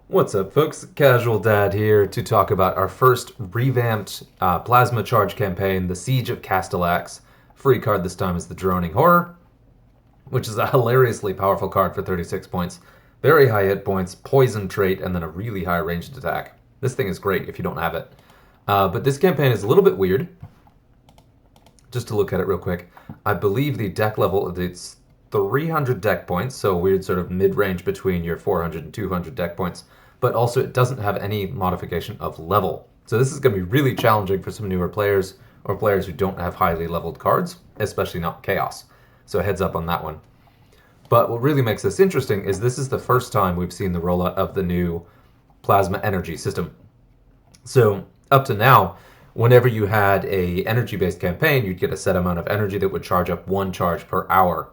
What's up, folks? Casual Dad here to talk about our first revamped plasma charge campaign, the Siege of Castellax. Free card this time is the Droning Horror, which is a hilariously powerful card for 36 points. Very high hit points, poison trait, and then a really high ranged attack. This thing is great if you don't have it. But this campaign is a little bit weird. Just to look at it real quick, I believe the deck level, it's 300 deck points, so a weird sort of mid-range between your 400 and 200 deck points, but also it doesn't have any modification of level. So this is going to be really challenging for some newer players or players who don't have highly leveled cards, especially not Chaos. So heads up on that one. But what really makes this interesting is this is the first time we've seen the rollout of the new plasma energy system. So up to now, whenever you had a energy-based campaign, you'd get a set amount of energy that would charge up 1 charge per hour.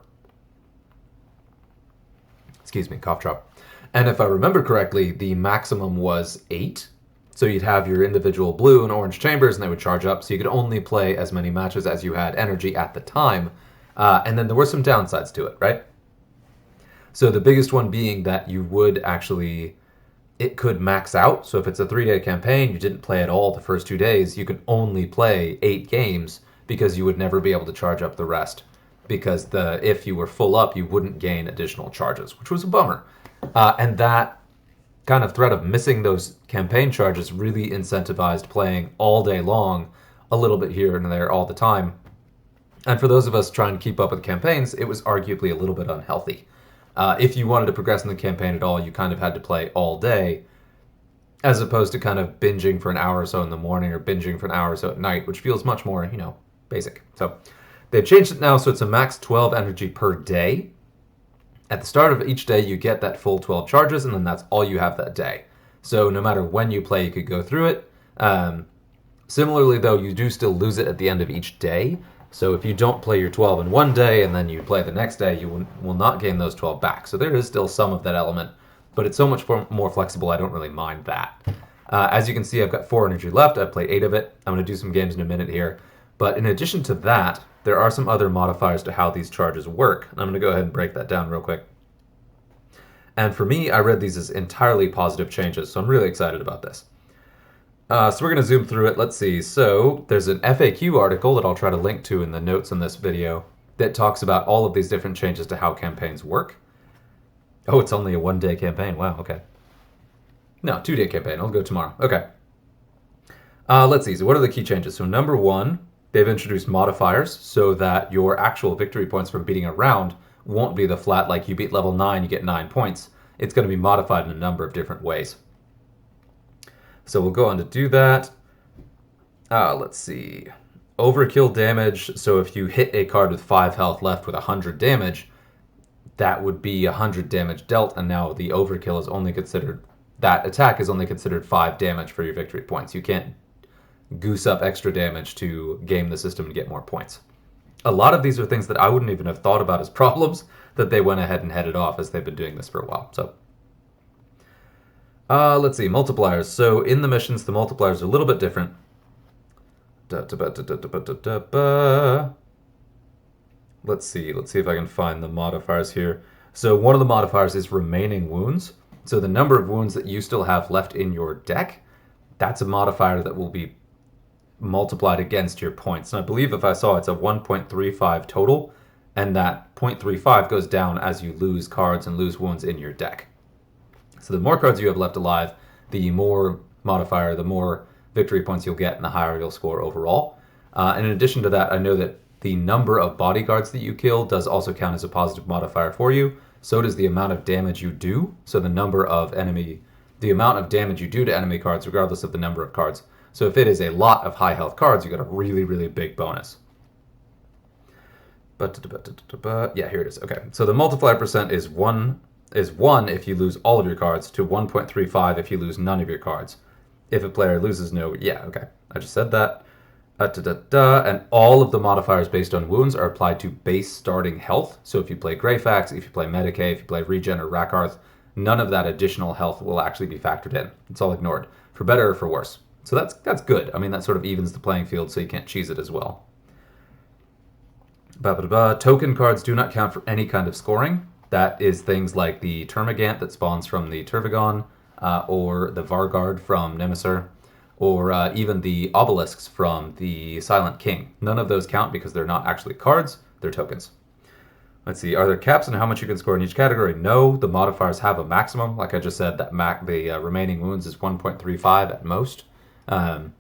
Excuse me, cough drop. And if I remember correctly, the maximum was 8. So you'd have your individual blue and orange chambers, and they would charge up. So you could only play as many matches as you had energy at the time. And then there were some downsides to it, right? So the biggest one being that you would actually, it could max out. So if it's a 3-day campaign, you didn't play at all the first 2 days, you could only play 8 games because you would never be able to charge up the rest. Because if you were full up, you wouldn't gain additional charges, which was a bummer. And that kind of threat of missing those campaign charges really incentivized playing all day long, a little bit here and there all the time. And for those of us trying to keep up with campaigns, it was arguably a little bit unhealthy. If you wanted to progress in the campaign at all, you kind of had to play all day, as opposed to kind of binging for an hour or so in the morning or binging for an hour or so at night, which feels much more, basic. So they've changed it now, so it's a max 12 energy per day. At the start of each day, you get that full 12 charges, and then that's all you have that day. So no matter when you play, you could go through it. Similarly, though, you do still lose it at the end of each day. So if you don't play your 12 in one day, and then you play the next day, you will not gain those 12 back. So there is still some of that element, but it's so much more flexible, I don't really mind that. As you can see, I've got 4 energy left. I've played 8 of it. I'm going to do some games in a minute here. But in addition to that, there are some other modifiers to how these charges work. And I'm going to go ahead and break that down real quick. And for me, I read these as entirely positive changes, so I'm really excited about this. So we're going to zoom through it. Let's see. So there's an FAQ article that I'll try to link to in the notes in this video that talks about all of these different changes to how campaigns work. Oh, it's only a 1-day campaign. Wow, okay. No, 2-day campaign. I'll go tomorrow. Okay. Let's see. So what are the key changes? So number 1, they've introduced modifiers so that your actual victory points from beating a round won't be the flat, like you beat level 9, you get 9 points. It's going to be modified in a number of different ways. So we'll go on to do that. Let's see. Overkill damage. So if you hit a card with 5 health left with 100 damage, that would be 100 damage dealt, and now the overkill is only considered, that attack is only considered 5 damage for your victory points. You can't goose up extra damage to game the system and get more points. A lot of these are things that I wouldn't even have thought about as problems that they went ahead and headed off, as they've been doing this for a while. So let's see, multipliers. So in the missions, the multipliers are a little bit different. Let's see if I can find the modifiers here. So one of the modifiers is remaining wounds. So the number of wounds that you still have left in your deck, that's a modifier that will be multiplied against your points. And I believe if I saw it's a 1.35 total, and that 0.35 goes down as you lose cards and lose wounds in your deck. So the more cards you have left alive, the more modifier, the more victory points you'll get, and the higher you'll score overall. And in addition to that, I know that the number of bodyguards that you kill does also count as a positive modifier for you. So does the amount of damage you do. So the amount of damage you do to enemy cards, regardless of the number of cards. So if it is a lot of high health cards, you get a really, really big bonus. Yeah, here it is. Okay, so the multiplier percent is 1 if you lose all of your cards, to 1.35 if you lose none of your cards. If a player loses okay, I just said that. And all of the modifiers based on wounds are applied to base starting health. So if you play Greyfax, if you play Medicae, if you play Regen or Rakarth, none of that additional health will actually be factored in. It's all ignored, for better or for worse. So that's good. I mean, that sort of evens the playing field, so you can't cheese it as well. Token cards do not count for any kind of scoring. That is things like the Termagant that spawns from the Tervigon, or the Vargard from Nemesis, or even the obelisks from the Silent King. None of those count because they're not actually cards, they're tokens. Let's see, are there caps on how much you can score in each category? No, the modifiers have a maximum. Like I just said, that the remaining wounds is 1.35 at most. So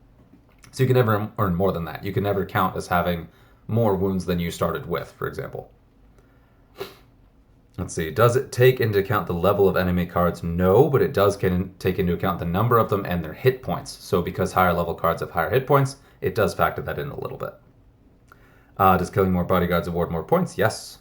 you can never earn more than that. You can never count as having more wounds than you started with, for example. Let's see, does it take into account the level of enemy cards? No, but it does take into account the number of them and their hit points. So because higher level cards have higher hit points, it does factor that in a little bit. Does killing more bodyguards award more points? Yes.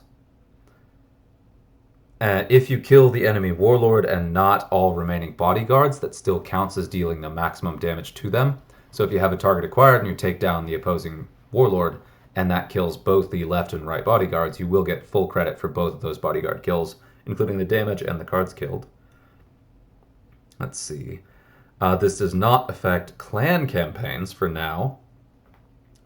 If you kill the enemy warlord and not all remaining bodyguards, that still counts as dealing the maximum damage to them. So if you have a target acquired and you take down the opposing warlord, and that kills both the left and right bodyguards, you will get full credit for both of those bodyguard kills, including the damage and the cards killed. Let's see. This does not affect clan campaigns for now.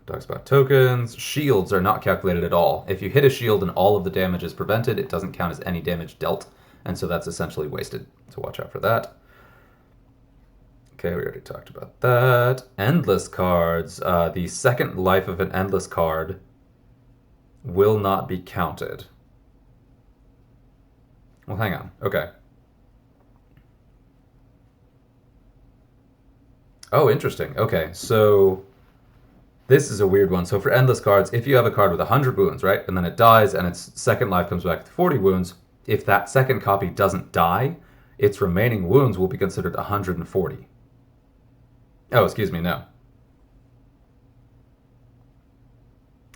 Talks about tokens. Shields are not calculated at all. If you hit a shield and all of the damage is prevented, it doesn't count as any damage dealt, and so that's essentially wasted. So watch out for that. Okay, we already talked about that. Endless cards. The second life of an endless card will not be counted. Well, hang on. Okay. Oh, interesting. Okay, so this is a weird one. So for endless cards, if you have a card with 100 wounds, right, and then it dies and its second life comes back with 40 wounds, if that second copy doesn't die, its remaining wounds will be considered 140. Oh, excuse me, no.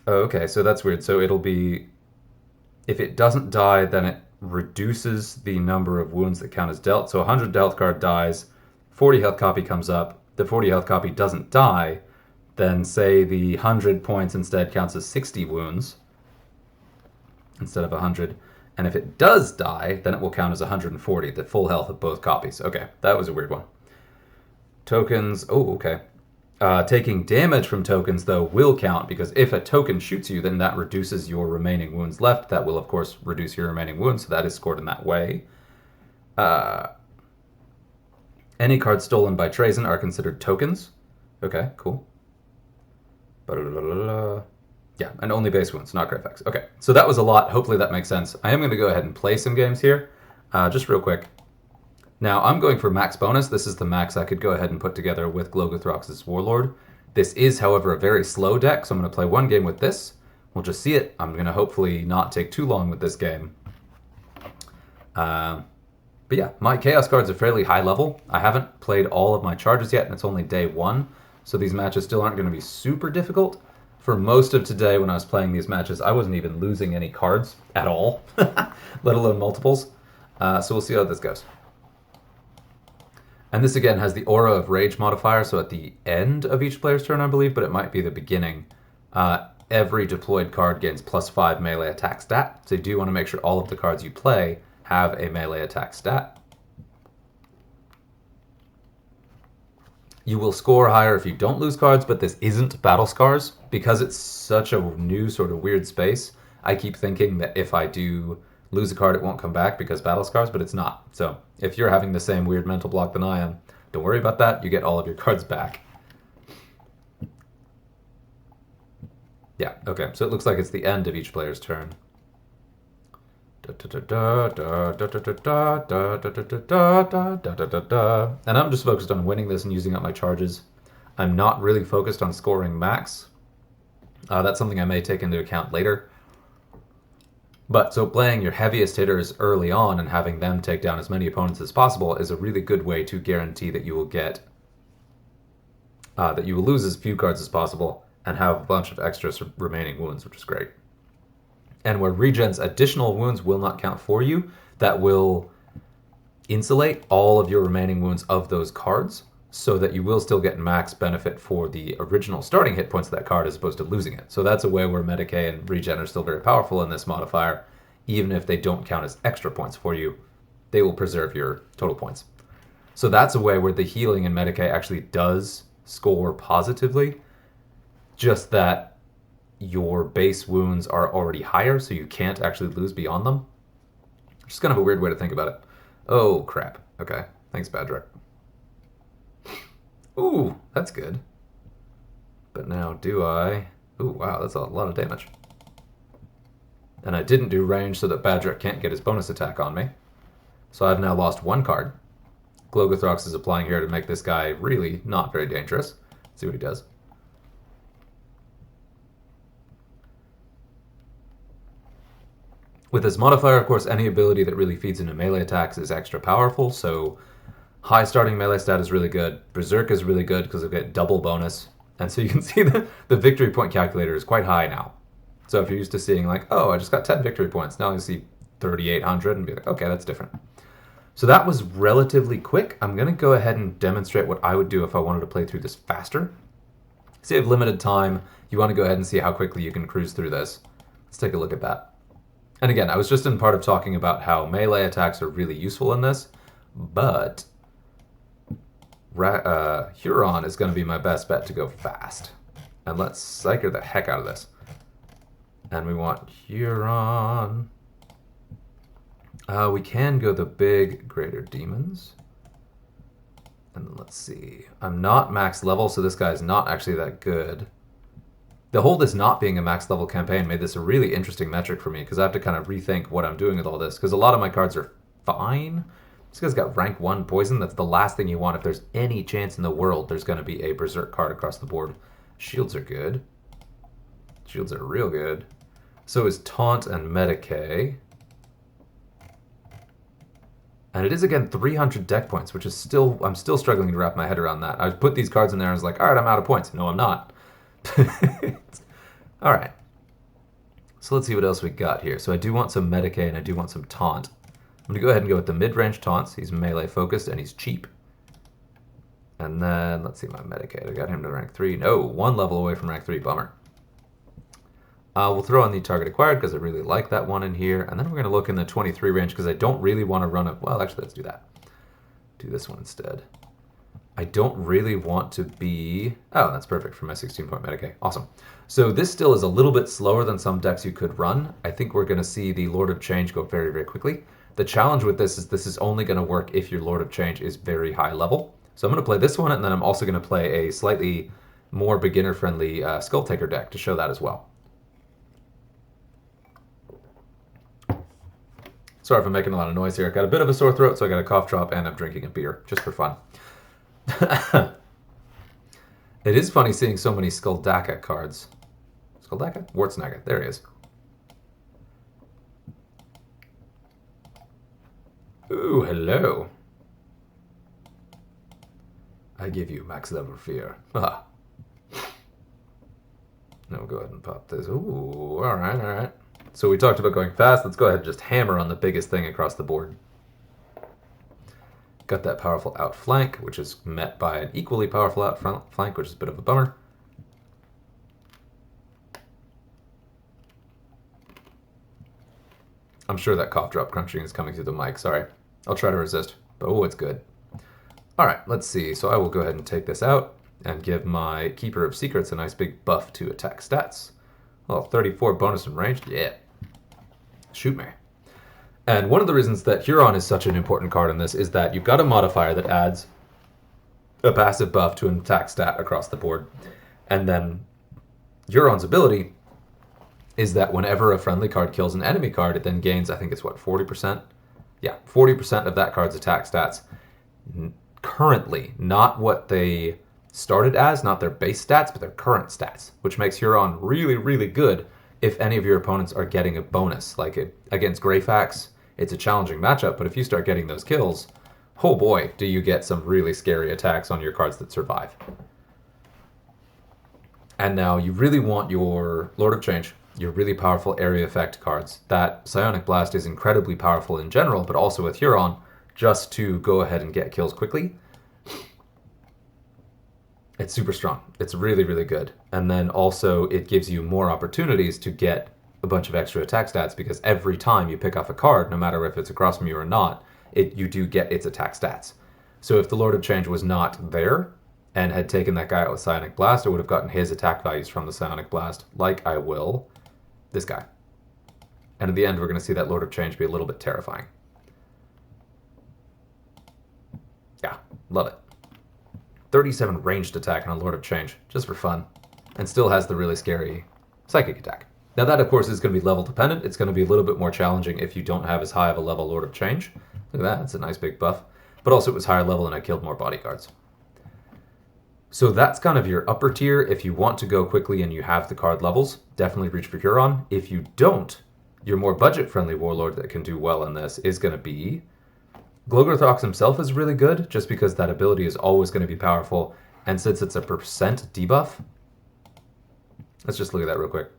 Oh, okay, so that's weird. So it'll be, if it doesn't die, then it reduces the number of wounds that count as dealt. So 100 health card dies, 40 health copy comes up, the 40 health copy doesn't die, then say the 100 points instead counts as 60 wounds instead of 100. And if it does die, then it will count as 140, the full health of both copies. Okay, that was a weird one. Tokens, oh, okay. Taking damage from tokens, though, will count, because if a token shoots you, then that reduces your remaining wounds left. That will, of course, reduce your remaining wounds, so that is scored in that way. Any cards stolen by Trazen are considered tokens. Okay, cool. Yeah, and only base wounds, not crit effects. Okay, so that was a lot. Hopefully that makes sense. I am going to go ahead and play some games here, just real quick. Now, I'm going for max bonus. This is the max I could go ahead and put together with Glogothrox's Warlord. This is, however, a very slow deck, so I'm going to play one game with this. We'll just see it. I'm going to hopefully not take too long with this game. But yeah, my Chaos cards are fairly high level. I haven't played all of my charges yet, and it's only day one, so these matches still aren't going to be super difficult. For most of today, when I was playing these matches, I wasn't even losing any cards at all, let alone multiples. So we'll see how this goes. And this again has the Aura of Rage modifier, so at the end of each player's turn, I believe, but it might be the beginning. Every deployed card gains +5 melee attack stat, so you do want to make sure all of the cards you play have a melee attack stat. You will score higher if you don't lose cards, but this isn't Battle Scars. Because it's such a new sort of weird space, I keep thinking that if I do lose a card, it won't come back because Battle Scars, but it's not. So if you're having the same weird mental block than I am, don't worry about that. You get all of your cards back. Yeah, okay. So it looks like it's the end of each player's turn. And I'm just focused on winning this and using up my charges. I'm not really focused on scoring max. That's something I may take into account later. But so playing your heaviest hitters early on and having them take down as many opponents as possible is a really good way to guarantee that you will get, that you will lose as few cards as possible and have a bunch of extra remaining wounds, which is great. And where regen's additional wounds will not count for you, that will insulate all of your remaining wounds of those cards, so that you will still get max benefit for the original starting hit points of that card as opposed to losing it. So that's a way where Medicae and Regen are still very powerful in this modifier. Even if they don't count as extra points for you, they will preserve your total points. So that's a way where the healing in Medicae actually does score positively, just that your base wounds are already higher, so you can't actually lose beyond them. Just kind of a weird way to think about it. Oh, crap. Okay. Thanks, Badrick. Ooh, that's good. But now do I... Ooh, wow, that's a lot of damage. And I didn't do range so that Badrick can't get his bonus attack on me. So I've now lost one card. Gloggothrox is applying here to make this guy really not very dangerous. Let's see what he does. With his modifier, of course, any ability that really feeds into melee attacks is extra powerful, so high starting melee stat is really good. Berserk is really good because I get double bonus. And so you can see that the victory point calculator is quite high now. So if you're used to seeing like, oh, I just got 10 victory points, now you see 3,800 and be like, okay, that's different. So that was relatively quick. I'm going to go ahead and demonstrate what I would do if I wanted to play through this faster. So you have limited time. You want to go ahead and see how quickly you can cruise through this. Let's take a look at that. And again, I was just in part of talking about how melee attacks are really useful in this, but Huron is going to be my best bet to go fast. And let's psycher the heck out of this. And we want Huron. We can go the big greater demons. And then let's see. I'm not max level, so this guy's not actually that good. The whole this not being a max level campaign made this a really interesting metric for me because I have to kind of rethink what I'm doing with all this because a lot of my cards are fine. This guy's got rank 1 poison. That's the last thing you want if there's any chance in the world there's going to be a berserk card across the board. Shields are good. Shields are real good. So is taunt and Medicae. And it is, again, 300 deck points, which is still... I'm still struggling to wrap my head around that. I put these cards in there and I was like, all right, I'm out of points. No, I'm not. All right. So let's see what else we got here. So I do want some Medicae and I do want some taunt. I'm going to go ahead and go with the mid-range taunts. He's melee focused and he's cheap. And then, let's see my Medicae. I got him to rank 3. No, 1 level away from rank 3. Bummer. We'll throw on the target acquired because I really like that one in here. And then we're going to look in the 23 range because I don't really want to run a... Well, actually, let's do that. Do this one instead. I don't really want to be... Oh, that's perfect for my 16-point Medicae. Awesome. So this still is a little bit slower than some decks you could run. I think we're going to see the Lord of Change go very, very quickly. The challenge with this is only going to work if your Lord of Change is very high level. So I'm going to play this one, and then I'm also going to play a slightly more beginner-friendly Skull Taker deck to show that as well. Sorry if I'm making a lot of noise here. I've got a bit of a sore throat, so I got a cough drop, and I'm drinking a beer, just for fun. It is funny seeing so many Skuldaka cards. Skuldaka? Wartsnaga. There he is. Ooh, hello. I give you max level fear. Ah. Now we'll go ahead and pop this. Ooh, alright, alright. So we talked about going fast. Let's go ahead and just hammer on the biggest thing across the board. Got that powerful outflank, which is met by an equally powerful outflank, which is a bit of a bummer. I'm sure that cough drop crunching is coming through the mic. Sorry. I'll try to resist. But oh, it's good. Alright, let's see. So I will go ahead and take this out and give my Keeper of Secrets a nice big buff to attack stats. Well, 34 bonus and ranged? Yeah. Shoot me. And one of the reasons that Huron is such an important card in this is that you've got a modifier that adds a passive buff to an attack stat across the board. And then Huron's ability is that whenever a friendly card kills an enemy card, it then gains, I think it's what, 40%? Yeah, 40% of that card's attack stats. Currently, not what they started as, not their base stats, but their current stats, which makes Huron really, really good if any of your opponents are getting a bonus. Like against Greyfax, it's a challenging matchup, but if you start getting those kills, oh boy, do you get some really scary attacks on your cards that survive. And now you really want your Lord of Change, your really powerful area effect cards. That Psionic Blast is incredibly powerful in general, but also with Huron, just to go ahead and get kills quickly. It's super strong. It's really, really good. And then also it gives you more opportunities to get a bunch of extra attack stats because every time you pick off a card, no matter if it's across from you or not, you do get its attack stats. So if the Lord of Change was not there and had taken that guy out with Psionic Blast, I would have gotten his attack values from the Psionic Blast, like I will this guy. And at the end, we're going to see that Lord of Change be a little bit terrifying. Yeah, love it. 37 ranged attack on a Lord of Change, just for fun. And still has the really scary psychic attack. Now that, of course, is going to be level dependent. It's going to be a little bit more challenging if you don't have as high of a level Lord of Change. Look at that, that's a nice big buff. But also it was higher level and I killed more bodyguards. So that's kind of your upper tier. If you want to go quickly and you have the card levels, definitely reach for Huron. If you don't, your more budget-friendly warlord that can do well in this is going to be... Glogorthox himself is really good, just because that ability is always going to be powerful. And since it's a percent debuff... Let's just look at that real quick.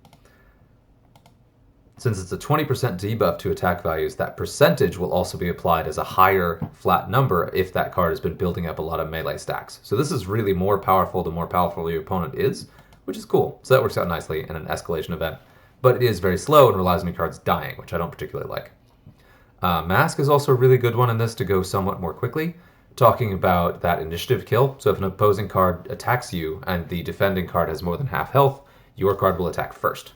Since it's a 20% debuff to attack values, that percentage will also be applied as a higher flat number if that card has been building up a lot of melee stacks. So this is really more powerful the more powerful your opponent is, which is cool. So that works out nicely in an escalation event. But it is very slow and relies on your cards dying, which I don't particularly like. Mask is also a really good one in this to go somewhat more quickly, talking about that initiative kill. So if an opposing card attacks you and the defending card has more than half health, your card will attack first.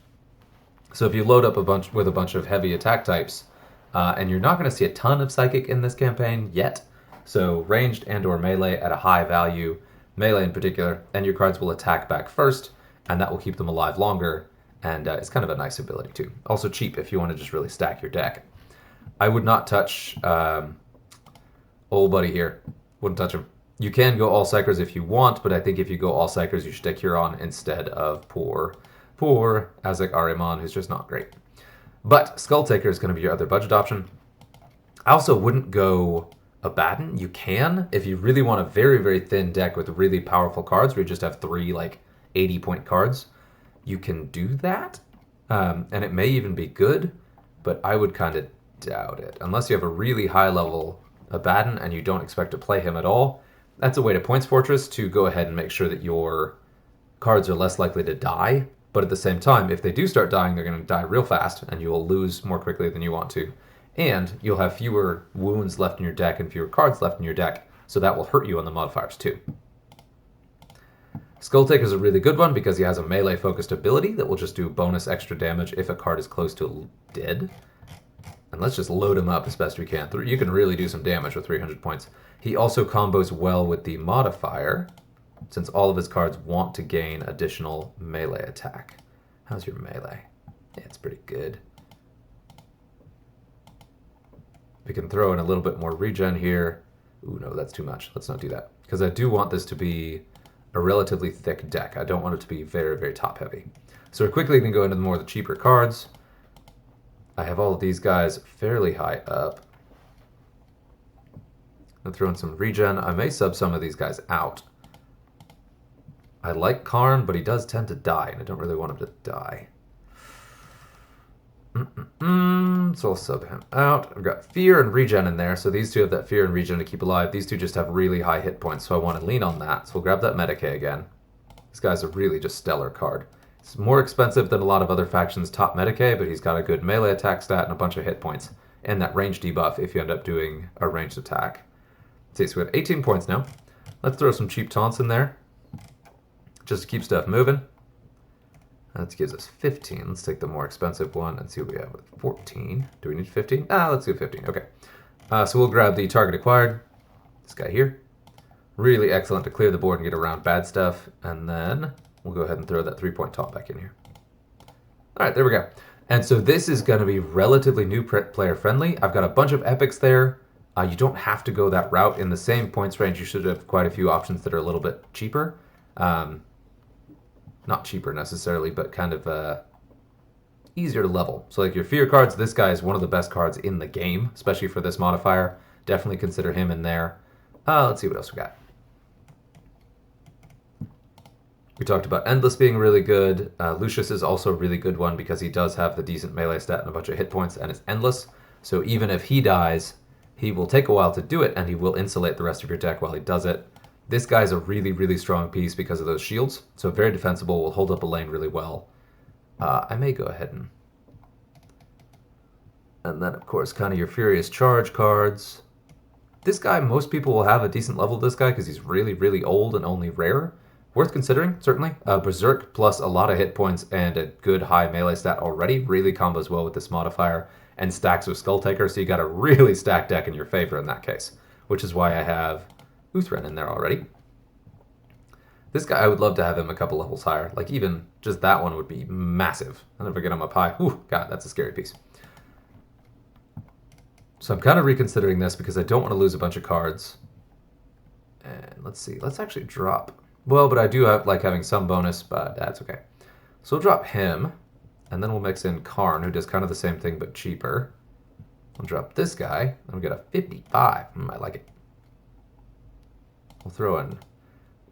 So if you load up with a bunch of heavy attack types, and you're not going to see a ton of Psychic in this campaign yet, so ranged and or melee at a high value, melee in particular, and your cards will attack back first, and that will keep them alive longer, and it's kind of a nice ability too. Also cheap if you want to just really stack your deck. I would not touch old buddy here. Wouldn't touch him. You can go all Psychers if you want, but I think if you go all Psychers, you should take Huron instead of poor Azek Ahriman, who's just not great. But Skulltaker is going to be your other budget option. I also wouldn't go Abaddon. You can, if you really want a very, very thin deck with really powerful cards, where you just have 3, 80-point cards, you can do that. And it may even be good, but I would kind of doubt it. Unless you have a really high-level Abaddon and you don't expect to play him at all, that's a way to Points Fortress to go ahead and make sure that your cards are less likely to die. But at the same time, if they do start dying, they're going to die real fast, and you will lose more quickly than you want to. And you'll have fewer wounds left in your deck and fewer cards left in your deck, so that will hurt you on the modifiers too. Skulltaker is a really good one because he has a melee-focused ability that will just do bonus extra damage if a card is close to dead. And let's just load him up as best we can. You can really do some damage with 300 points. He also combos well with the modifier, since all of his cards want to gain additional melee attack. How's your melee? Yeah, it's pretty good. We can throw in a little bit more regen here. Ooh, no, that's too much. Let's not do that. Because I do want this to be a relatively thick deck. I don't want it to be very, very top-heavy. So we're quickly going to go into more of the cheaper cards. I have all of these guys fairly high up. I'll throw in some regen. I may sub some of these guys out. I like Karn, but he does tend to die, and I don't really want him to die. So I'll sub him out. I've got Fear and Regen in there, so these two have that Fear and Regen to keep alive. These two just have really high hit points, so I want to lean on that. So we'll grab that Medicae again. This guy's a really just stellar card. It's more expensive than a lot of other factions' top Medicae, but he's got a good melee attack stat and a bunch of hit points. And that range debuff if you end up doing a ranged attack. Let's see, so we have 18 points now. Let's throw some cheap taunts in there, just to keep stuff moving. That gives us 15. Let's take the more expensive one and see what we have with 14. Do we need 15? Let's do 15. Okay. So we'll grab the target acquired. This guy here. Really excellent to clear the board and get around bad stuff. And then we'll go ahead and throw that 3-point taunt back in here. All right, there we go. And so this is going to be relatively new player friendly. I've got a bunch of epics there. You don't have to go that route. In the same points range, you should have quite a few options that are a little bit cheaper. Not cheaper necessarily, but kind of easier to level. So like your fear cards, this guy is one of the best cards in the game, especially for this modifier. Definitely consider him in there. Let's see what else we got. We talked about Endless being really good. Lucius is also a really good one because he does have the decent melee stat and a bunch of hit points, and it's Endless. So even if he dies, he will take a while to do it, and he will insulate the rest of your deck while he does it. This guy's a really, really strong piece because of those shields, so very defensible, will hold up a lane really well. I may go ahead and then, of course, kind of your Furious Charge cards. This guy, most people will have a decent level of this guy because he's really, really old and only rare. Worth considering, certainly. Berserk plus a lot of hit points and a good high melee stat already really combos well with this modifier and stacks with Skulltaker, so you got a really stacked deck in your favor in that case, which is why I have Uthran in there already. This guy, I would love to have him a couple levels higher. Like, even just that one would be massive. I'll never get him up high. Ooh, God, that's a scary piece. So I'm kind of reconsidering this because I don't want to lose a bunch of cards. And let's see. Let's actually drop. Well, but I do like having some bonus, but that's okay. So we'll drop him. And then we'll mix in Karn, who does kind of the same thing, but cheaper. We'll drop this guy. And we'll get a 55. I like it. We'll throw in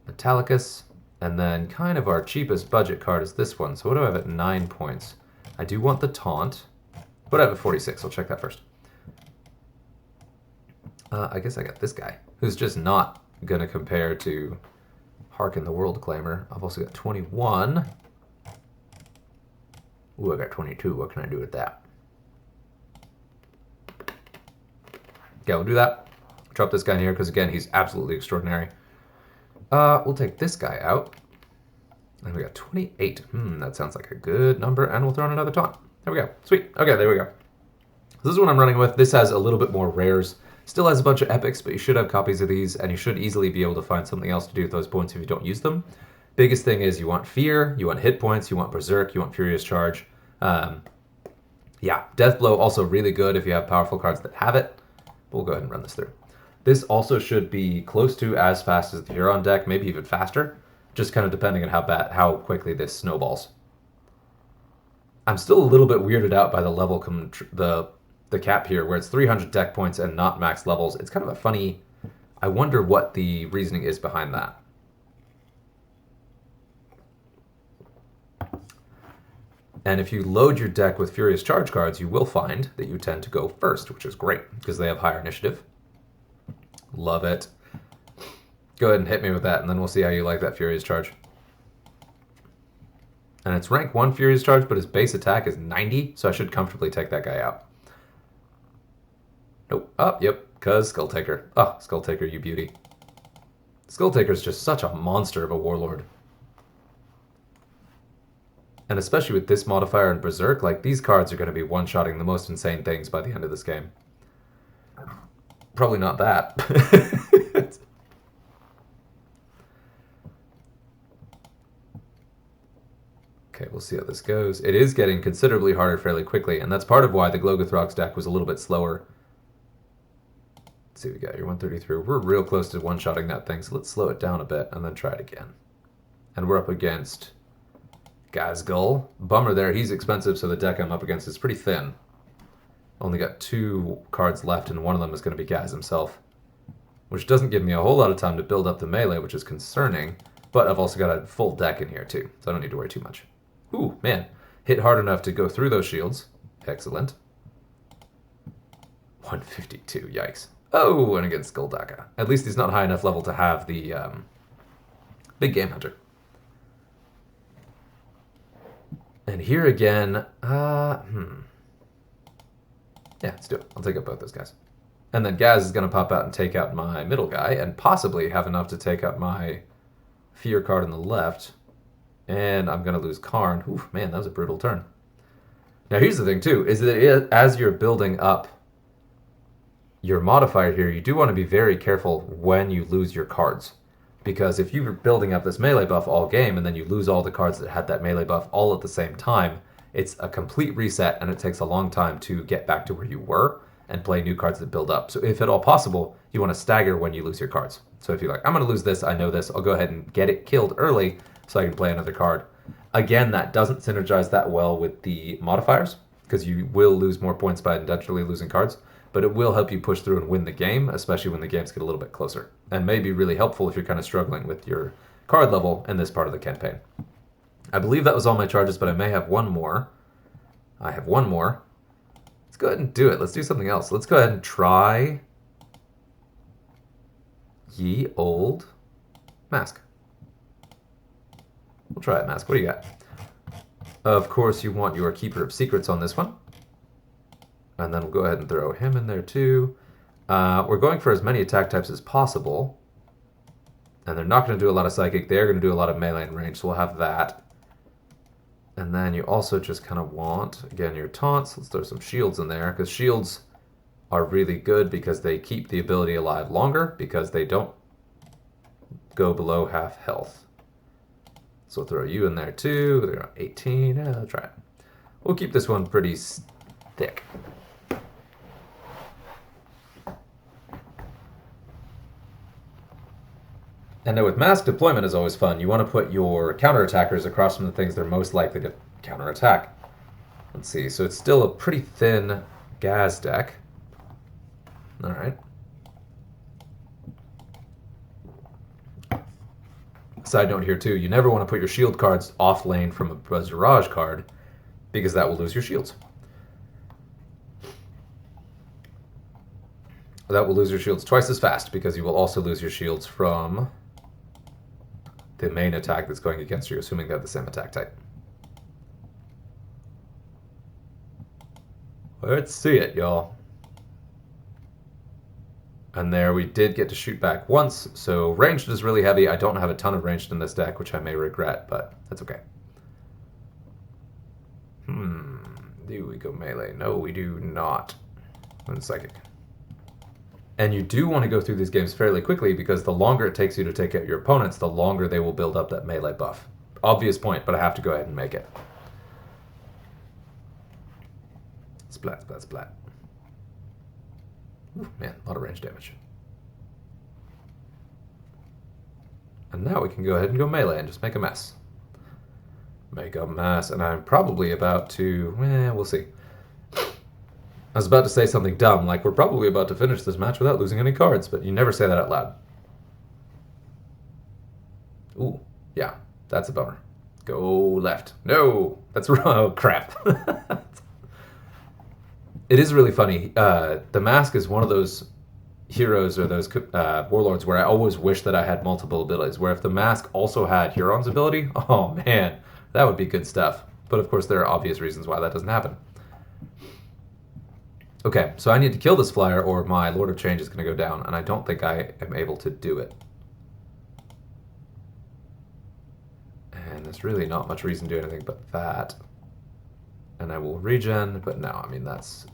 Metallicus, and then kind of our cheapest budget card is this one. So what do I have at 9 points? I do want the Taunt. What do I have at 46? I'll check that first. I guess I got this guy, who's just not going to compare to Harken the World Claimer. I've also got 21. Ooh, I got 22. What can I do with that? Okay, we'll do that. Drop this guy in here because, again, he's absolutely extraordinary. We'll take this guy out. And we got 28. That sounds like a good number. And we'll throw in another taunt. There we go. Sweet. Okay, there we go. This is what I'm running with. This has a little bit more rares. Still has a bunch of epics, but you should have copies of these, and you should easily be able to find something else to do with those points if you don't use them. Biggest thing is you want Fear, you want hit points, you want Berserk, you want Furious Charge. Yeah, Death Blow also really good if you have powerful cards that have it. But we'll go ahead and run this through. This also should be close to as fast as the Huron deck, maybe even faster, just kind of depending on how quickly this snowballs. I'm still a little bit weirded out by the level the cap here, where it's 300 deck points and not max levels. It's kind of a funny... I wonder what the reasoning is behind that. And if you load your deck with Furious Charge cards, you will find that you tend to go first, which is great, because they have higher initiative. Love it. Go ahead and hit me with that, and then we'll see how you like that Furious Charge. And it's rank 1 Furious Charge, but his base attack is 90, so I should comfortably take that guy out. Nope. Oh, yep, because Skull Taker. Oh, Skull Taker, you beauty. Skull Taker is just such a monster of a warlord. And especially with this modifier and Berserk, like, these cards are going to be one-shotting the most insane things by the end of this game. Probably not that. Okay, we'll see how this goes. It is getting considerably harder fairly quickly, and that's part of why the Gloggothrox deck was a little bit slower. Let's see, we got your 133. We're real close to one-shotting that thing, so let's slow it down a bit and then try it again. And we're up against Gazgul. Bummer there, he's expensive, so the deck I'm up against is pretty thin. Only got 2 cards left, and one of them is going to be Gaz himself, which doesn't give me a whole lot of time to build up the melee, which is concerning, but I've also got a full deck in here too, so I don't need to worry too much. Ooh, man. Hit hard enough to go through those shields. Excellent. 152, yikes. Oh, and against Skuldaka. At least he's not high enough level to have the Big Game Hunter. And here again, yeah, let's do it. I'll take out both those guys. And then Gaz is going to pop out and take out my middle guy, and possibly have enough to take out my Fear card on the left. And I'm going to lose Karn. Ooh, man, that was a brutal turn. Now, here's the thing, too, is that as you're building up your modifier here, you do want to be very careful when you lose your cards. Because if you were building up this melee buff all game, and then you lose all the cards that had that melee buff all at the same time, it's a complete reset, and it takes a long time to get back to where you were and play new cards that build up. So if at all possible, you want to stagger when you lose your cards. So if you're like, I'm going to lose this, I know this, I'll go ahead and get it killed early so I can play another card. Again, that doesn't synergize that well with the modifiers, because you will lose more points by intentionally losing cards, but it will help you push through and win the game, especially when the games get a little bit closer, and may be really helpful if you're kind of struggling with your card level in this part of the campaign. I believe that was all my charges, but I may have one more. I have one more. Let's go ahead and do it. Let's do something else. Let's go ahead and try Ye Old Mask. We'll try it, Mask. What do you got? Of course, you want your Keeper of Secrets on this one. And then we'll go ahead and throw him in there too. We're going for as many attack types as possible. And they're not going to do a lot of Psychic. They're going to do a lot of melee and range, so we'll have that. And then you also just kind of want, again, your taunts. Let's throw some shields in there, because shields are really good because they keep the ability alive longer, because they don't go below half health. So we'll throw you in there too. They're 18. I'll try it. We'll keep this one pretty thick. And now with mask deployment is always fun. You want to put your counterattackers across from the things they're most likely to counterattack. Let's see. So it's still a pretty thin gas deck. All right. Side note here too, you never want to put your shield cards off lane from a Barrage card because that will lose your shields. That will lose your shields twice as fast because you will also lose your shields from the main attack that's going against you, assuming they have the same attack type. Let's see it, y'all. And there we did get to shoot back once, so ranged is really heavy. I don't have a ton of ranged in this deck, which I may regret, but that's okay. Do we go melee? No, we do not. And psychic. And you do want to go through these games fairly quickly because the longer it takes you to take out your opponents, the longer they will build up that melee buff. Obvious point, but I have to go ahead and make it. Splat, splat, splat. Ooh, man, a lot of range damage. And now we can go ahead and go melee and just make a mess. Make a mess, and I'm probably about to... we'll see. I was about to say something dumb, like we're probably about to finish this match without losing any cards, but you never say that out loud. Ooh, yeah, that's a bummer. Go left. No, that's wrong. Oh, crap. It is really funny. The Mask is one of those heroes or those warlords where I always wish that I had multiple abilities, where if the Mask also had Huron's ability, oh man, that would be good stuff. But of course there are obvious reasons why that doesn't happen. Okay, so I need to kill this flyer or my Lord of Change is going to go down, and I don't think I am able to do it. And there's really not much reason to do anything but that. And I will regen, but no, I mean, that's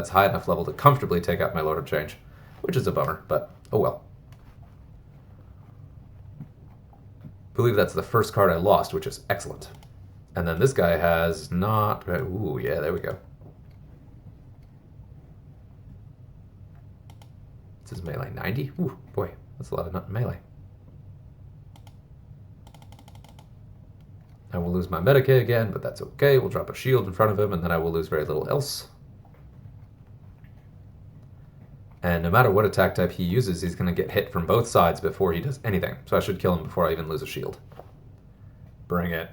high enough level to comfortably take out my Lord of Change, which is a bummer, but oh well. I believe that's the first card I lost, which is excellent. And then this guy has not... Ooh, yeah, there we go. This is melee 90? Ooh, boy, that's a lot of melee. I will lose my Medicae again, but that's okay. We'll drop a shield in front of him, and then I will lose very little else. And no matter what attack type he uses, he's going to get hit from both sides before he does anything. So I should kill him before I even lose a shield. Bring it.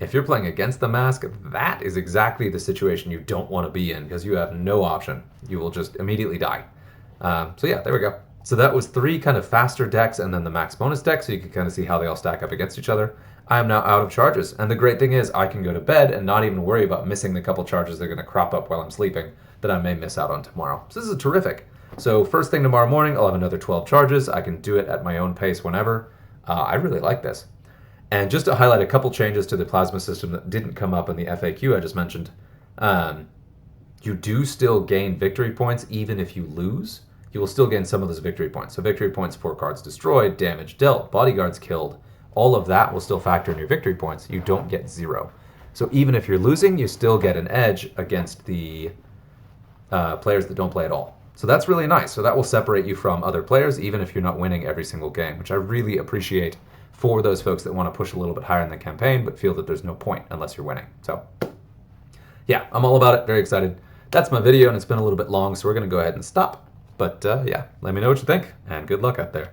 If you're playing against the Mask, that is exactly the situation you don't want to be in, because you have no option. You will just immediately die. So yeah, there we go. So that was 3 kind of faster decks and then the max bonus deck, so you can kind of see how they all stack up against each other. I am now out of charges, and the great thing is I can go to bed and not even worry about missing the couple charges that are going to crop up while I'm sleeping that I may miss out on tomorrow. So this is terrific. So first thing tomorrow morning, I'll have another 12 charges. I can do it at my own pace whenever. I really like this. And just to highlight a couple changes to the plasma system that didn't come up in the FAQ I just mentioned, you do still gain victory points even if you lose. You will still gain some of those victory points. So victory points for cards destroyed, damage dealt, bodyguards killed, all of that will still factor in your victory points. You don't get 0. So even if you're losing, you still get an edge against the players that don't play at all. So that's really nice. So that will separate you from other players, even if you're not winning every single game, which I really appreciate for those folks that want to push a little bit higher in the campaign, but feel that there's no point unless you're winning. So yeah, I'm all about it. Very excited. That's my video, and it's been a little bit long, so we're going to go ahead and stop. But yeah, let me know what you think, and good luck out there.